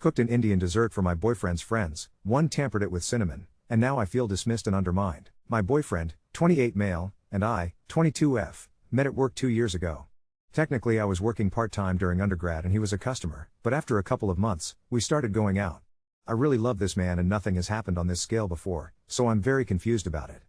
Cooked an Indian dessert for my boyfriend's friends, one tampered it with cinnamon, and now I feel dismissed and undermined. My boyfriend, 28 male, and I, 22F, met at work 2 years ago. Technically I was working part-time during undergrad and he was a customer, but after a couple of months, we started going out. I really love this man and nothing has happened on this scale before, so I'm very confused about it.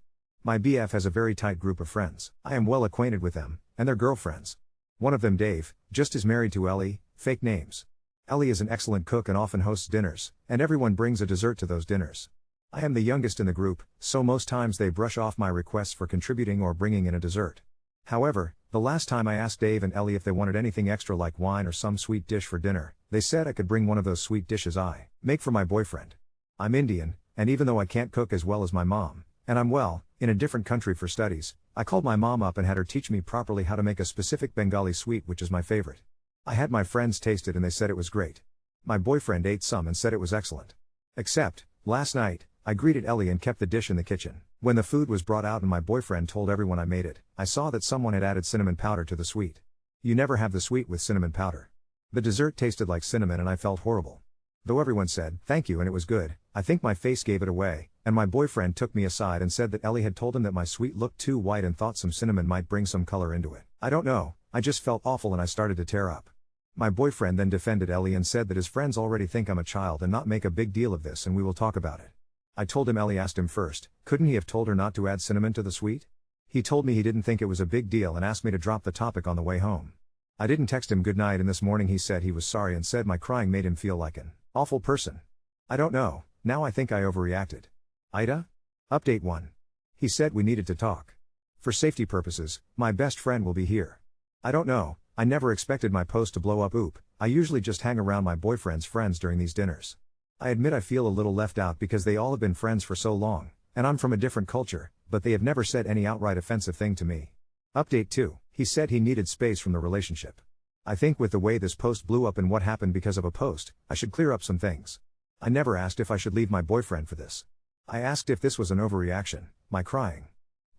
My BF has a very tight group of friends. I am well acquainted with them, and their girlfriends. One of them, Dave, just is married to Ellie, fake names. Ellie is an excellent cook and often hosts dinners, and everyone brings a dessert to those dinners. I am the youngest in the group, so most times they brush off my requests for contributing or bringing in a dessert. However, the last time I asked Dave and Ellie if they wanted anything extra like wine or some sweet dish for dinner, they said I could bring one of those sweet dishes I make for my boyfriend. I'm Indian, and even though I can't cook as well as my mom, and I'm in a different country for studies, I called my mom up and had her teach me properly how to make a specific Bengali sweet which is my favorite. I had my friends taste it and they said it was great. My boyfriend ate some and said it was excellent. Except, last night, I greeted Ellie and kept the dish in the kitchen. When the food was brought out and my boyfriend told everyone I made it, I saw that someone had added cinnamon powder to the sweet. You never have the sweet with cinnamon powder. The dessert tasted like cinnamon and I felt horrible. Though everyone said, thank you and it was good, I think my face gave it away, and my boyfriend took me aside and said that Ellie had told him that my sweet looked too white and thought some cinnamon might bring some color into it. I don't know, I just felt awful and I started to tear up. My boyfriend then defended Ellie and said that his friends already think I'm a child and not make a big deal of this and we will talk about it. I told him Ellie asked him first, couldn't he have told her not to add cinnamon to the sweet? He told me he didn't think it was a big deal and asked me to drop the topic on the way home. I didn't text him goodnight and this morning he said he was sorry and said my crying made him feel like an awful person. I don't know, now I think I overreacted. Ida? Update 1. He said we needed to talk. For safety purposes, my best friend will be here. I don't know, I never expected my post to blow up. I usually just hang around my boyfriend's friends during these dinners. I admit I feel a little left out because they all have been friends for so long, and I'm from a different culture, but they have never said any outright offensive thing to me. Update 2. He said he needed space from the relationship. I think with the way this post blew up and what happened because of a post, I should clear up some things. I never asked if I should leave my boyfriend for this. I asked if this was an overreaction, my crying.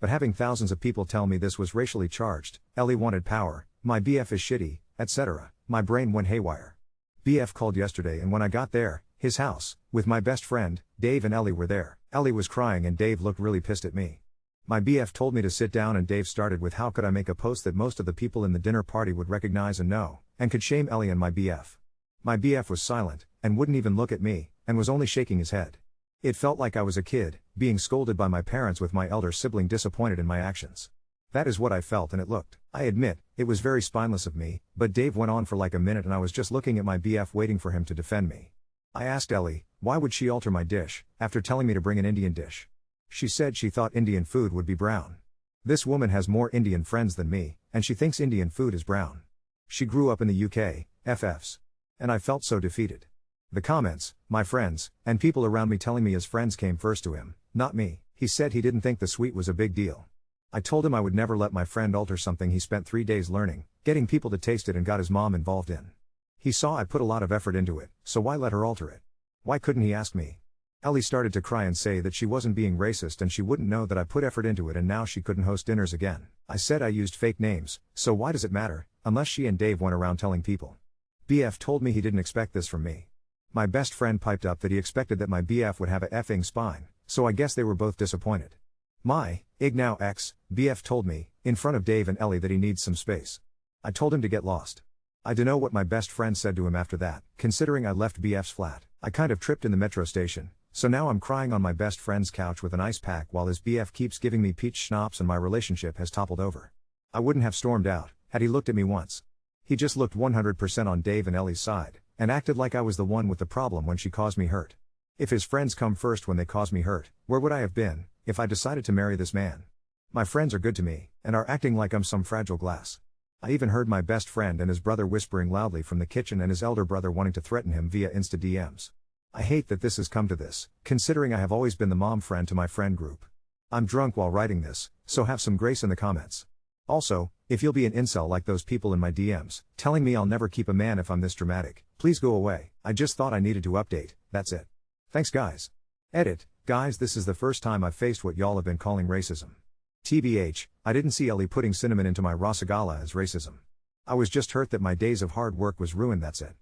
But having thousands of people tell me this was racially charged, Ellie wanted power, my BF is shitty, etc., my brain went haywire. BF called yesterday and when I got there, his house, with my best friend, Dave and Ellie were there. Ellie was crying and Dave looked really pissed at me. My BF told me to sit down and Dave started with how could I make a post that most of the people in the dinner party would recognize and know, and could shame Ellie and my BF. My BF was silent, and wouldn't even look at me, and was only shaking his head. It felt like I was a kid, being scolded by my parents with my elder sibling disappointed in my actions. That is what I felt and it looked, I admit, it was very spineless of me, but Dave went on for like a minute and I was just looking at my BF waiting for him to defend me. I asked Ellie, why would she alter my dish, after telling me to bring an Indian dish? She said she thought Indian food would be brown. This woman has more Indian friends than me, and she thinks Indian food is brown. She grew up in the UK, FFs. And I felt so defeated. The comments, my friends, and people around me telling me his friends came first to him, not me. He said he didn't think the sweet was a big deal. I told him I would never let my friend alter something he spent 3 days learning, getting people to taste it and got his mom involved in. He saw I put a lot of effort into it, so why let her alter it? Why couldn't he ask me? Ellie started to cry and say that she wasn't being racist and she wouldn't know that I put effort into it and now she couldn't host dinners again. I said I used fake names, so why does it matter, unless she and Dave went around telling people. BF told me he didn't expect this from me. My best friend piped up that he expected that my BF would have a effing spine, so I guess they were both disappointed. My Ignow ex BF told me, in front of Dave and Ellie, that he needs some space. I told him to get lost. I dunno what my best friend said to him after that, considering I left BF's flat. I kind of tripped in the metro station, so now I'm crying on my best friend's couch with an ice pack while his BF keeps giving me peach schnapps and my relationship has toppled over. I wouldn't have stormed out, had he looked at me once. He just looked 100% on Dave and Ellie's side, and acted like I was the one with the problem when she caused me hurt. If his friends come first when they cause me hurt, where would I have been, if I decided to marry this man? My friends are good to me, and are acting like I'm some fragile glass. I even heard my best friend and his brother whispering loudly from the kitchen and his elder brother wanting to threaten him via Insta DMs. I hate that this has come to this, considering I have always been the mom friend to my friend group. I'm drunk while writing this, so have some grace in the comments. Also, if you'll be an incel like those people in my DMs, telling me I'll never keep a man if I'm this dramatic, please go away. I just thought I needed to update, that's it. Thanks guys. Edit, guys, this is the first time I've faced what y'all have been calling racism. TBH, I didn't see Ellie putting cinnamon into my rasagala as racism. I was just hurt that my days of hard work was ruined, that's it.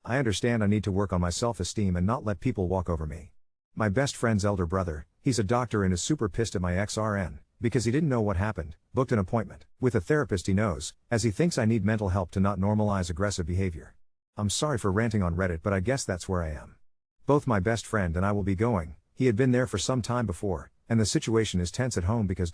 I understand I need to work on my self-esteem and not let people walk over me. My best friend's elder brother, he's a doctor and is super pissed at my ex-RN, because he didn't know what happened, booked an appointment with a therapist he knows, as he thinks I need mental help to not normalize aggressive behavior. I'm sorry for ranting on Reddit, but I guess that's where I am. Both my best friend and I will be going. He had been there for some time before, and the situation is tense at home because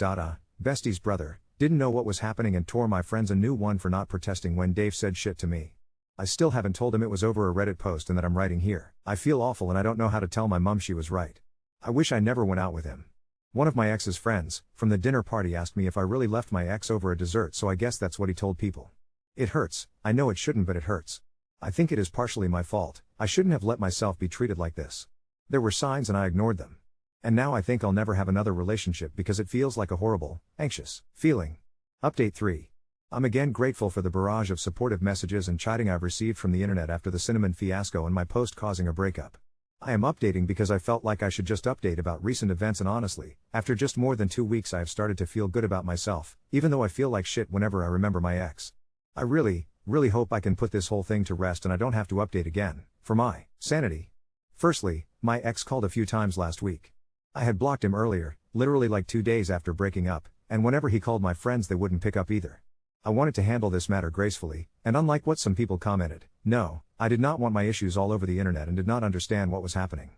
bestie's brother, didn't know what was happening and tore my friends a new one for not protesting when Dave said shit to me. I still haven't told him it was over a Reddit post and that I'm writing here. I feel awful and I don't know how to tell my mum she was right. I wish I never went out with him. One of my ex's friends, from the dinner party, asked me if I really left my ex over a dessert, so I guess that's what he told people. It hurts, I know it shouldn't, but it hurts. I think it is partially my fault. I shouldn't have let myself be treated like this. There were signs and I ignored them. And now I think I'll never have another relationship because it feels like a horrible, anxious feeling. Update 3. I'm again grateful for the barrage of supportive messages and chiding I've received from the internet after the Cinnamon fiasco and my post causing a breakup. I am updating because I felt like I should just update about recent events, and honestly, after just more than 2 weeks I have started to feel good about myself, even though I feel like shit whenever I remember my ex. I really hope I can put this whole thing to rest and I don't have to update again, for my sanity. Firstly, my ex called a few times last week. I had blocked him earlier, literally like 2 days after breaking up, and whenever he called my friends they wouldn't pick up either. I wanted to handle this matter gracefully, and unlike what some people commented, no, I did not want my issues all over the internet and did not understand what was happening.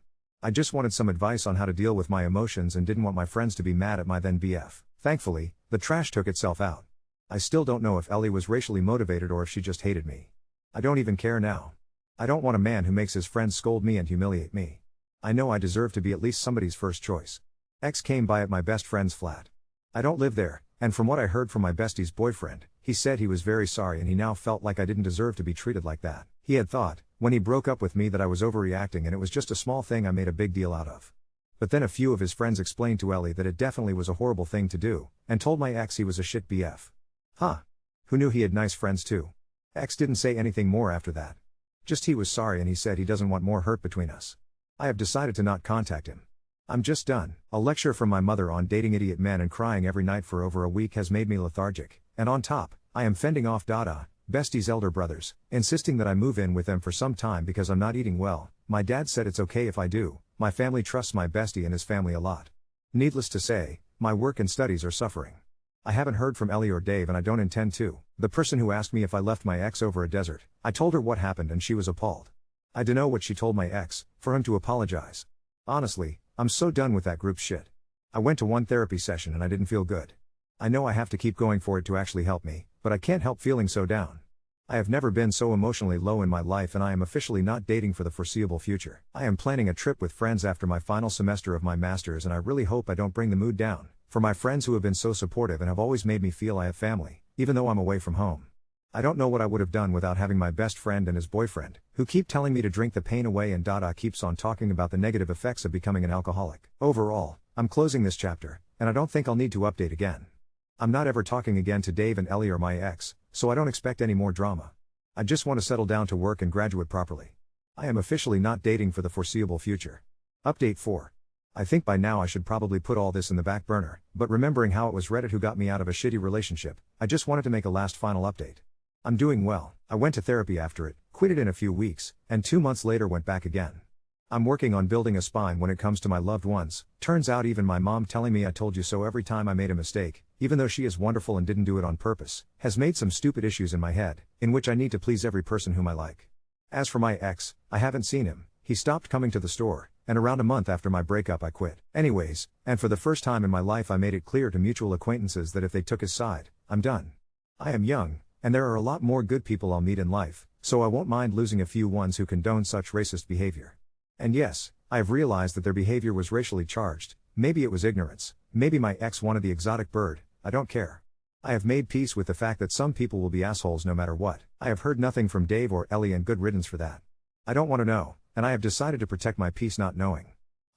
I just wanted some advice on how to deal with my emotions and didn't want my friends to be mad at my then BF. Thankfully, the trash took itself out. I still don't know if Ellie was racially motivated or if she just hated me. I don't even care now. I don't want a man who makes his friends scold me and humiliate me. I know I deserve to be at least somebody's first choice. Ex came by at my best friend's flat. I don't live there, and from what I heard from my bestie's boyfriend, he said he was very sorry and he now felt like I didn't deserve to be treated like that. He had thought, when he broke up with me, that I was overreacting and it was just a small thing I made a big deal out of. But then a few of his friends explained to Ellie that it definitely was a horrible thing to do, and told my ex he was a shit BF. Huh. Who knew he had nice friends too? Ex didn't say anything more after that. Just he was sorry and he said he doesn't want more hurt between us. I have decided to not contact him. I'm just done. A lecture from my mother on dating idiot men and crying every night for over a week has made me lethargic, and on top, I am fending off bestie's elder brothers, insisting that I move in with them for some time because I'm not eating well. My dad said it's okay if I do. My family trusts my bestie and his family a lot. Needless to say, my work and studies are suffering. I haven't heard from Ellie or Dave and I don't intend to. The person who asked me if I left my ex over a desert, I told her what happened and she was appalled. I dunno what she told my ex, for him to apologize. Honestly, I'm so done with that group shit. I went to one therapy session and I didn't feel good. I know I have to keep going for it to actually help me, but I can't help feeling so down. I have never been so emotionally low in my life and I am officially not dating for the foreseeable future. I am planning a trip with friends after my final semester of my master's and I really hope I don't bring the mood down, for my friends who have been so supportive and have always made me feel I have family, even though I'm away from home. I don't know what I would have done without having my best friend and his boyfriend, who keep telling me to drink the pain away and keeps on talking about the negative effects of becoming an alcoholic. Overall, I'm closing this chapter, and I don't think I'll need to update again. I'm not ever talking again to Dave and Ellie or my ex, so I don't expect any more drama. I just want to settle down to work and graduate properly. I am officially not dating for the foreseeable future. Update 4. I think by now I should probably put all this in the back burner, but remembering how it was Reddit who got me out of a shitty relationship, I just wanted to make a last final update. I'm doing well. I went to therapy after it, quit it in a few weeks, and 2 months later went back again. I'm working on building a spine when it comes to my loved ones. Turns out even my mom telling me I told you so every time I made a mistake, even though she is wonderful and didn't do it on purpose, has made some stupid issues in my head, in which I need to please every person whom I like. As for my ex, I haven't seen him. He stopped coming to the store, and around a month after my breakup I quit. Anyways, and for the first time in my life I made it clear to mutual acquaintances that if they took his side, I'm done. I am young, and there are a lot more good people I'll meet in life, so I won't mind losing a few ones who condone such racist behavior. And yes, I have realized that their behavior was racially charged. Maybe it was ignorance, maybe my ex wanted the exotic bird, I don't care. I have made peace with the fact that some people will be assholes no matter what. I have heard nothing from Dave or Ellie and good riddance for that. I don't want to know, and I have decided to protect my peace not knowing.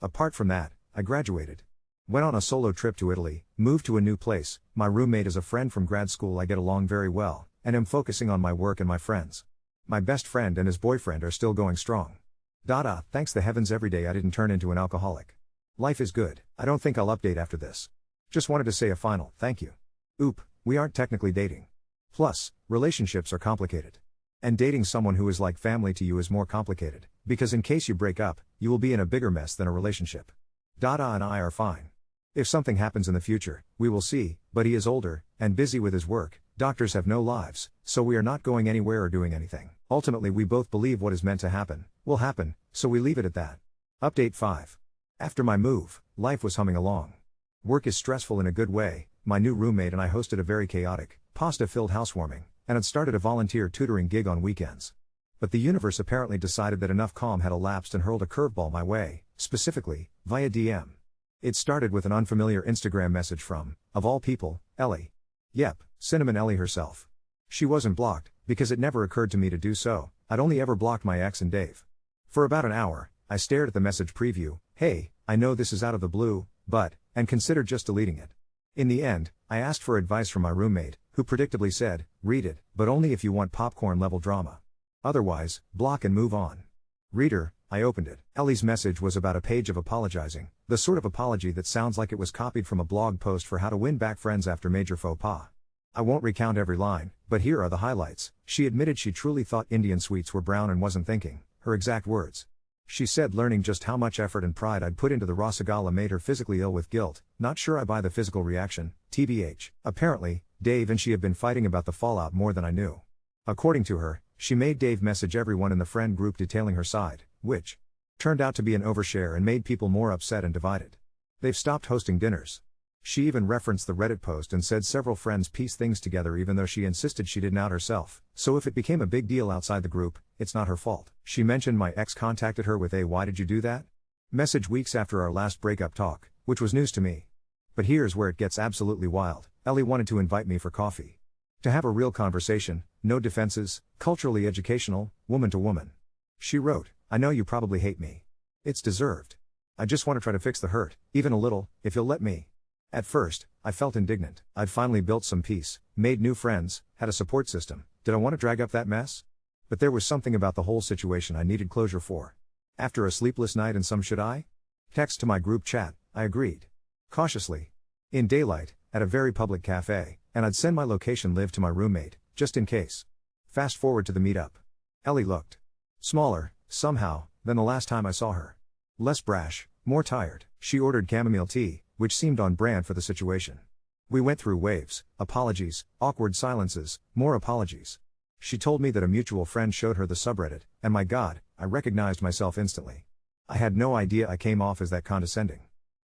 Apart from that, I graduated. Went on a solo trip to Italy, moved to a new place, my roommate is a friend from grad school I get along very well, and am focusing on my work and my friends. My best friend and his boyfriend are still going strong. Thanks the heavens every day I didn't turn into an alcoholic. Life is good. I don't think I'll update after this. Just wanted to say a final thank you. Oop, we aren't technically dating. Plus, relationships are complicated. And dating someone who is like family to you is more complicated, because in case you break up, you will be in a bigger mess than a relationship. Dada and I are fine. If something happens in the future, we will see, but he is older, and busy with his work, doctors have no lives, so we are not going anywhere or doing anything. Ultimately we both believe what is meant to happen, will happen, so we leave it at that. Update 5. After my move, life was humming along. Work is stressful in a good way. My new roommate and I hosted a very chaotic, pasta-filled housewarming, and had started a volunteer tutoring gig on weekends. But the universe apparently decided that enough calm had elapsed and hurled a curveball my way, specifically, via DM. It started with an unfamiliar Instagram message from, of all people, Ellie. Yep, Cinnamon Ellie herself. She wasn't blocked, because it never occurred to me to do so. I'd only ever blocked my ex and Dave. For about an hour, I stared at the message preview. Hey, I know this is out of the blue, but, and considered just deleting it. In the end, I asked for advice from my roommate, who predictably said, read it, but only if you want popcorn-level drama. Otherwise, block and move on. Reader, I opened it. Ellie's message was about a page of apologizing, the sort of apology that sounds like it was copied from a blog post for how to win back friends after major faux pas. I won't recount every line, but here are the highlights. She admitted she truly thought Indian sweets were brown and wasn't thinking, her exact words. She said learning just how much effort and pride I'd put into the Rasagala made her physically ill with guilt. Not sure I buy the physical reaction, TBH. Apparently, Dave and she have been fighting about the fallout more than I knew. According to her, she made Dave message everyone in the friend group detailing her side, which turned out to be an overshare and made people more upset and divided. They've stopped hosting dinners. She even referenced the Reddit post and said several friends pieced things together even though she insisted she didn't out herself, so if it became a big deal outside the group, it's not her fault. She mentioned my ex contacted her with a "why did you do that?" message weeks after our last breakup talk, which was news to me. But here's where it gets absolutely wild. Ellie wanted to invite me for coffee. To have a real conversation, no defenses, culturally educational, woman to woman. She wrote, I know you probably hate me. It's deserved. I just want to try to fix the hurt, even a little, if you'll let me. At first, I felt indignant. I'd finally built some peace, made new friends, had a support system. Did I want to drag up that mess? But there was something about the whole situation I needed closure for. After a sleepless night and some should I? Text to my group chat, I agreed. Cautiously. In daylight, at a very public cafe, and I'd send my location live to my roommate, just in case. Fast forward to the meetup. Ellie looked smaller, somehow, than the last time I saw her. Less brash, more tired. She ordered chamomile tea, which seemed on brand for the situation. We went through waves, apologies, awkward silences, more apologies. She told me that a mutual friend showed her the subreddit, and my God, I recognized myself instantly. I had no idea I came off as that condescending.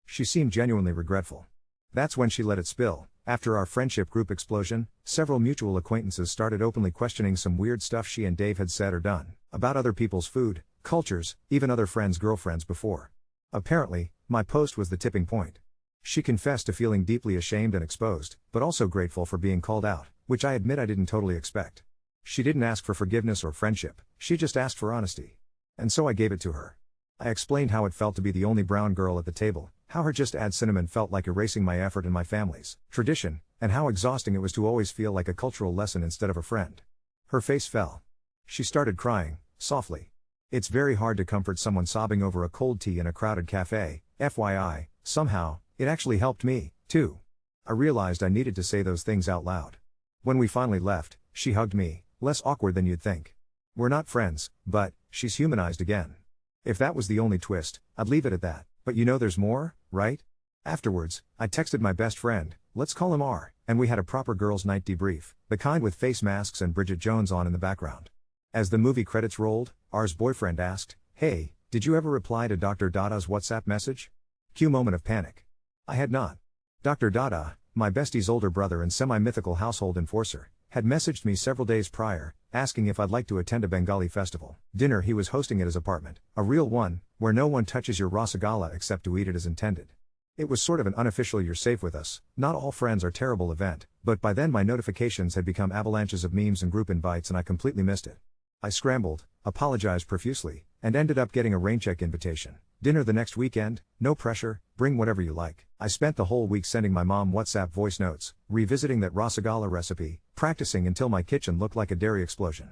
She seemed genuinely regretful. That's when she let it spill. After our friendship group explosion, several mutual acquaintances started openly questioning some weird stuff she and Dave had said or done, about other people's food, cultures, even other friends' girlfriends before. Apparently, my post was the tipping point. She confessed to feeling deeply ashamed and exposed, but also grateful for being called out, which I admit I didn't totally expect. She didn't ask for forgiveness or friendship, she just asked for honesty. And so I gave it to her. I explained how it felt to be the only brown girl at the table, how her just add cinnamon felt like erasing my effort and my family's tradition, and how exhausting it was to always feel like a cultural lesson instead of a friend. Her face fell. She started crying, softly. It's very hard to comfort someone sobbing over a cold tea in a crowded cafe, FYI, somehow, it actually helped me, too. I realized I needed to say those things out loud. When we finally left, she hugged me, less awkward than you'd think. We're not friends, but she's humanized again. If that was the only twist, I'd leave it at that. But you know there's more, right? Afterwards, I texted my best friend, let's call him R, and we had a proper girls' night debrief, the kind with face masks and Bridget Jones on in the background. As the movie credits rolled, R's boyfriend asked, hey, did you ever reply to Dr. Dada's WhatsApp message? Cue moment of panic. I had not. Dr. Dada, my bestie's older brother and semi-mythical household enforcer, had messaged me several days prior, asking if I'd like to attend a Bengali festival dinner he was hosting at his apartment, a real one, where no one touches your rasagala except to eat it as intended. It was sort of an unofficial "you're safe with us, not all friends are terrible" event, but by then my notifications had become avalanches of memes and group invites and I completely missed it. I scrambled, apologized profusely, and ended up getting a raincheck invitation. Dinner the next weekend, no pressure, bring whatever you like. I spent the whole week sending my mom WhatsApp voice notes, revisiting that rasagala recipe, practicing until my kitchen looked like a dairy explosion.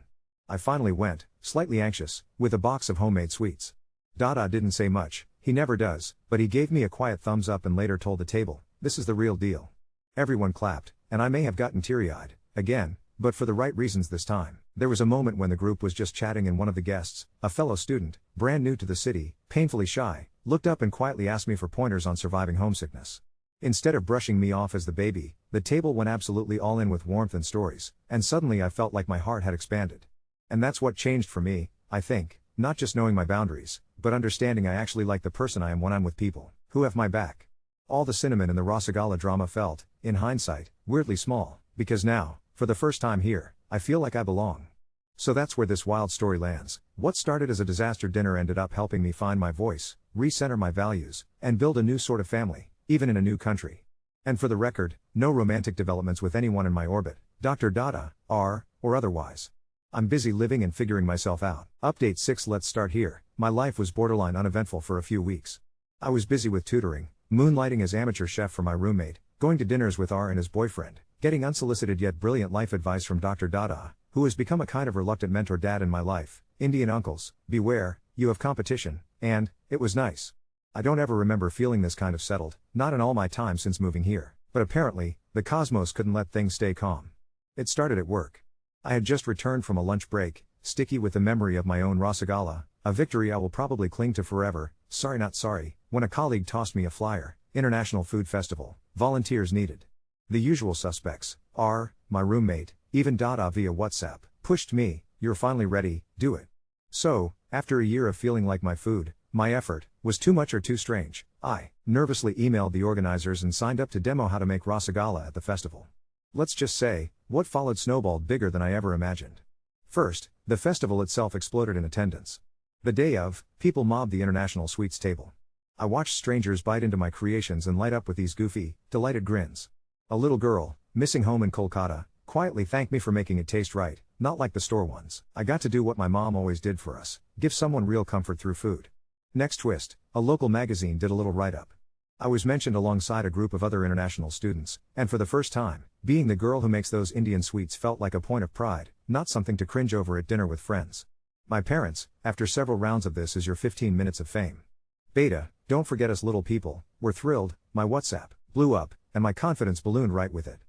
I finally went, slightly anxious, with a box of homemade sweets. Dada didn't say much, he never does, but he gave me a quiet thumbs up and later told the table, this is the real deal. Everyone clapped, and I may have gotten teary-eyed, again, but for the right reasons this time. There was a moment when the group was just chatting and one of the guests, a fellow student, brand new to the city, painfully shy, looked up and quietly asked me for pointers on surviving homesickness. Instead of brushing me off as the baby, the table went absolutely all in with warmth and stories, and suddenly I felt like my heart had expanded. And that's what changed for me, I think, not just knowing my boundaries, but understanding I actually like the person I am when I'm with people who have my back. All the cinnamon in the Rasagala drama felt, in hindsight, weirdly small, because now, for the first time here, I feel like I belong. So that's where this wild story lands. What started as a disaster dinner ended up helping me find my voice, recenter my values, and build a new sort of family, even in a new country. And for the record, no romantic developments with anyone in my orbit, Dr. Dada, or otherwise. I'm busy living and figuring myself out. Update 6. Let's start here. My life was borderline uneventful for a few weeks. I was busy with tutoring, moonlighting as amateur chef for my roommate, going to dinners with R and his boyfriend, getting unsolicited yet brilliant life advice from Dr. Dada, who has become a kind of reluctant mentor dad in my life, Indian uncles, beware, you have competition, and, it was nice. I don't ever remember feeling this kind of settled, not in all my time since moving here, but apparently, the cosmos couldn't let things stay calm. It started at work. I had just returned from a lunch break, sticky with the memory of my own Rasagala, a victory I will probably cling to forever, sorry not sorry, when a colleague tossed me a flyer, International Food Festival, volunteers needed. The usual suspects, R, my roommate, even Dada via WhatsApp, pushed me, you're finally ready, do it. So, after a year of feeling like my food, my effort, was too much or too strange, I nervously emailed the organizers and signed up to demo how to make Rasagala at the festival. Let's just say, what followed snowballed bigger than I ever imagined. First, the festival itself exploded in attendance. The day of, people mobbed the International Sweets table. I watched strangers bite into my creations and light up with these goofy, delighted grins. A little girl, missing home in Kolkata, quietly thanked me for making it taste right, not like the store ones. I got to do what my mom always did for us, give someone real comfort through food. Next twist, a local magazine did a little write-up. I was mentioned alongside a group of other international students, and for the first time, being the girl who makes those Indian sweets felt like a point of pride, not something to cringe over at dinner with friends. My parents, after several rounds of this is your 15 minutes of fame. Beta, don't forget us little people, were thrilled, my WhatsApp blew up, and my confidence ballooned right with it.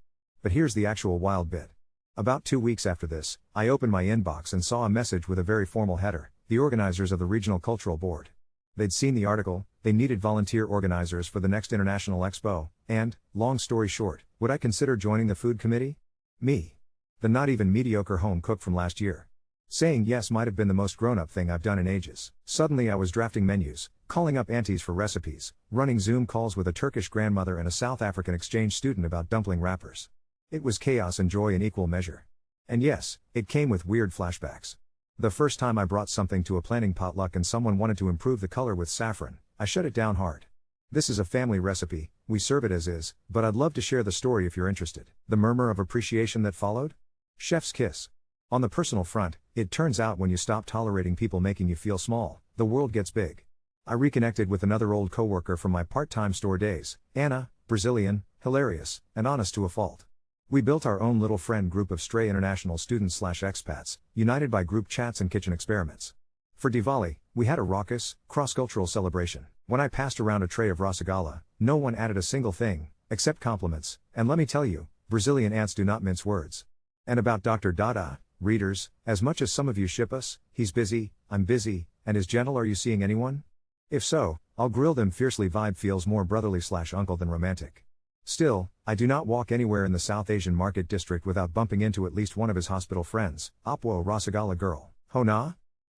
But here's the actual wild bit. About 2 weeks after this, I opened my inbox and saw a message with a very formal header, the organizers of the Regional Cultural Board. They'd seen the article, they needed volunteer organizers for the next International Expo, and, long story short, would I consider joining the food committee? Me. The not even mediocre home cook from last year. Saying yes might have been the most grown-up thing I've done in ages. Suddenly I was drafting menus, calling up aunties for recipes, running Zoom calls with a Turkish grandmother and a South African exchange student about dumpling wrappers. It was chaos and joy in equal measure. And yes, it came with weird flashbacks. The first time I brought something to a planning potluck and someone wanted to improve the color with saffron, I shut it down hard. This is a family recipe, we serve it as is, but I'd love to share the story if you're interested. The murmur of appreciation that followed? Chef's kiss. On the personal front, it turns out when you stop tolerating people making you feel small, the world gets big. I reconnected with another old coworker from my part-time store days, Anna, Brazilian, hilarious, and honest to a fault. We built our own little friend group of stray international students/expats, united by group chats and kitchen experiments. For Diwali, we had a raucous, cross-cultural celebration. When I passed around a tray of Rasagala, no one added a single thing, except compliments, and let me tell you, Brazilian ants do not mince words. And about Dr. Dada, readers, as much as some of you ship us, he's busy, I'm busy, and is gentle. Are you seeing anyone? If so, I'll grill them fiercely. Vibe feels more brotherly/uncle than romantic. Still, I do not walk anywhere in the South Asian market district without bumping into at least one of his hospital friends, Opwo Rasagala girl. Ho na?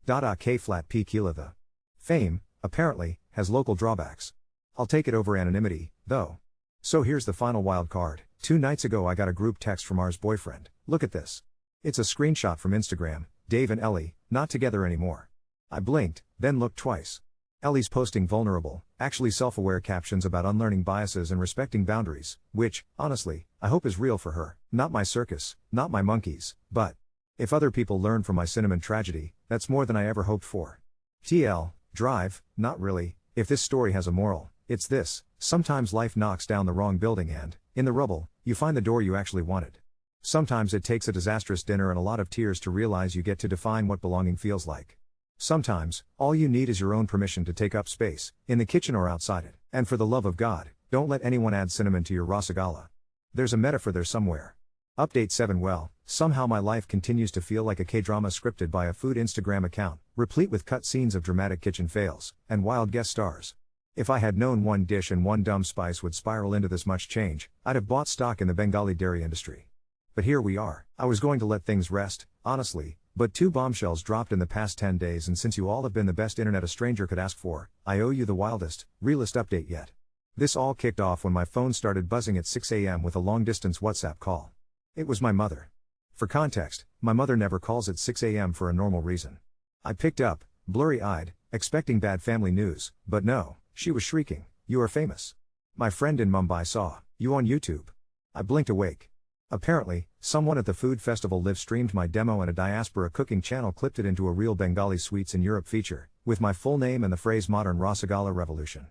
Dada K flat P Kila. The fame, apparently, has local drawbacks. I'll take it over anonymity, though. So here's the final wild card. 2 nights ago I got a group text from R's boyfriend. Look at this. It's a screenshot from Instagram, Dave and Ellie, not together anymore. I blinked, then looked twice. Ellie's posting vulnerable, actually self-aware captions about unlearning biases and respecting boundaries, which, honestly, I hope is real for her. Not my circus, not my monkeys, but if other people learn from my cinnamon tragedy, that's more than I ever hoped for. TL, drive, not really. If this story has a moral, it's this: sometimes life knocks down the wrong building and, in the rubble, you find the door you actually wanted. Sometimes it takes a disastrous dinner and a lot of tears to realize you get to define what belonging feels like. Sometimes, all you need is your own permission to take up space, in the kitchen or outside it. And for the love of God, don't let anyone add cinnamon to your Rasagala. There's a metaphor there somewhere. Update 7. Well, somehow my life continues to feel like a K-drama scripted by a food Instagram account, replete with cut scenes of dramatic kitchen fails, and wild guest stars. If I had known one dish and one dumb spice would spiral into this much change, I'd have bought stock in the Bengali dairy industry. But here we are. I was going to let things rest, honestly, but 2 bombshells dropped in the past 10 days, and since you all have been the best internet a stranger could ask for, I owe you the wildest, realest update yet. This all kicked off when my phone started buzzing at 6 a.m. with a long-distance WhatsApp call. It was my mother. For context, my mother never calls at 6 a.m. for a normal reason. I picked up, blurry-eyed, expecting bad family news, but no, she was shrieking, "You are famous. My friend in Mumbai saw you on YouTube." I blinked awake. Apparently, someone at the food festival live-streamed my demo, and a diaspora cooking channel clipped it into a real Bengali Sweets in Europe feature, with my full name and the phrase "Modern Rasagala Revolution."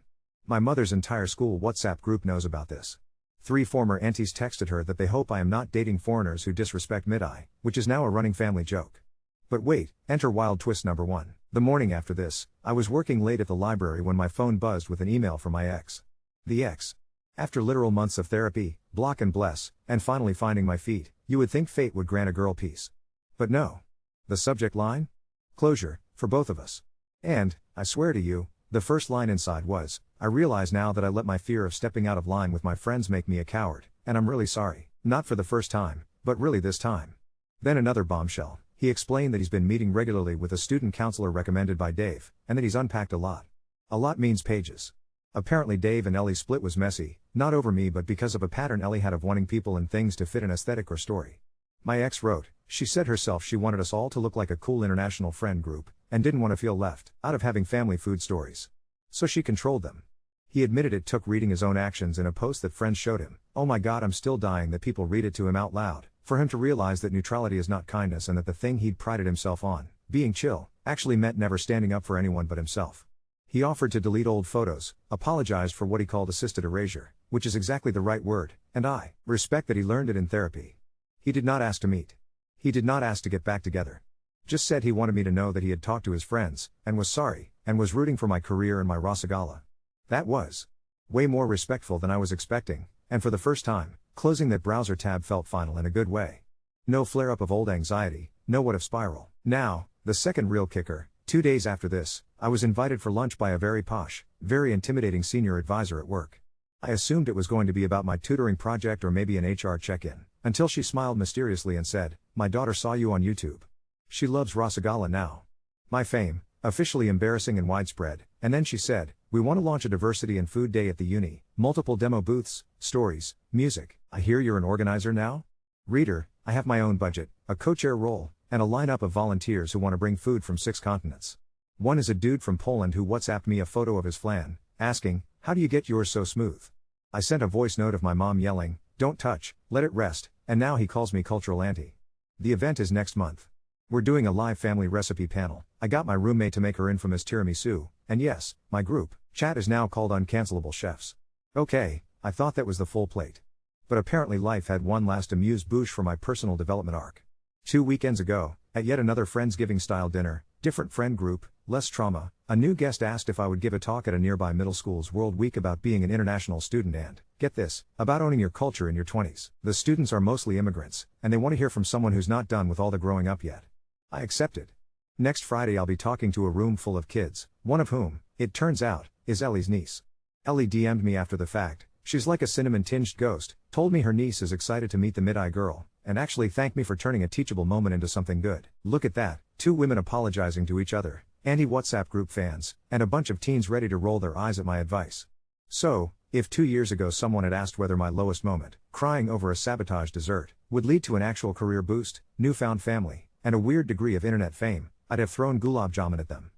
My mother's entire school WhatsApp group knows about this. 3 former aunties texted her that they hope I am not dating foreigners who disrespect mid-eye, which is now a running family joke. But wait, enter wild twist number 1. The morning after this, I was working late at the library when my phone buzzed with an email from my ex. The ex. After literal months of therapy, block and bless, and finally finding my feet, you would think fate would grant a girl peace. But no. The subject line? Closure, for both of us. And, I swear to you, the first line inside was, "I realize now that I let my fear of stepping out of line with my friends make me a coward, and I'm really sorry, not for the first time, but really this time." Then another bombshell. He explained that he's been meeting regularly with a student counselor recommended by Dave, and that he's unpacked a lot. A lot means pages. Apparently Dave and Ellie's split was messy, not over me but because of a pattern Ellie had of wanting people and things to fit an aesthetic or story. My ex wrote, she said herself she wanted us all to look like a cool international friend group, and didn't want to feel left out of having family food stories. So she controlled them. He admitted it took reading his own actions in a post that friends showed him, "Oh my god, I'm still dying," that people read it to him out loud, for him to realize that neutrality is not kindness, and that the thing he'd prided himself on, being chill, actually meant never standing up for anyone but himself. He offered to delete old photos, apologized for what he called assisted erasure, which is exactly the right word, and I respect that he learned it in therapy. He did not ask to meet. He did not ask to get back together. Just said he wanted me to know that he had talked to his friends, and was sorry, and was rooting for my career and my Rasagala. That was way more respectful than I was expecting, and for the first time, closing that browser tab felt final in a good way. No flare-up of old anxiety, no what-if spiral. Now, the second real kicker. 2 days after this, I was invited for lunch by a very posh, very intimidating senior advisor at work. I assumed it was going to be about my tutoring project or maybe an HR check-in, until she smiled mysteriously and said, "My daughter saw you on YouTube. She loves Rasagala now." My fame, officially embarrassing and widespread, and then she said, "We want to launch a diversity and food day at the uni, multiple demo booths, stories, music. I hear you're an organizer now?" Reader, I have my own budget, a co-chair role, and a lineup of volunteers who want to bring food from 6 continents. One is a dude from Poland who WhatsApped me a photo of his flan, asking, "How do you get yours so smooth?" I sent a voice note of my mom yelling, "Don't touch, let it rest," and now he calls me cultural auntie. The event is next month. We're doing a live family recipe panel. I got my roommate to make her infamous tiramisu, and yes, my group chat is now called Uncancelable Chefs. Okay, I thought that was the full plate. But apparently life had one last amuse-bouche for my personal development arc. 2 weekends ago, at yet another Friendsgiving-style dinner, different friend group, less trauma, a new guest asked if I would give a talk at a nearby middle school's World Week about being an international student and, get this, about owning your culture in your 20s. The students are mostly immigrants, and they want to hear from someone who's not done with all the growing up yet. I accepted. Next Friday I'll be talking to a room full of kids, one of whom, it turns out, is Ellie's niece. Ellie DM'd me after the fact. She's like a cinnamon-tinged ghost, told me her niece is excited to meet the mid-eye girl, and actually thanked me for turning a teachable moment into something good. Look at that, 2 women apologizing to each other, anti-WhatsApp group fans, and a bunch of teens ready to roll their eyes at my advice. So, if 2 years ago someone had asked whether my lowest moment, crying over a sabotage dessert, would lead to an actual career boost, newfound family, and a weird degree of internet fame, I'd have thrown gulab jamun at them.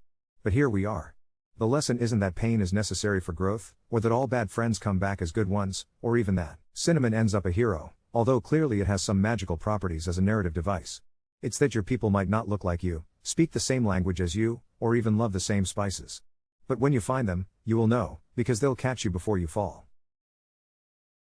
But here we are. The lesson isn't that pain is necessary for growth, or that all bad friends come back as good ones, or even that cinnamon ends up a hero, although clearly it has some magical properties as a narrative device. It's that your people might not look like you, speak the same language as you, or even love the same spices. But when you find them, you will know, because they'll catch you before you fall.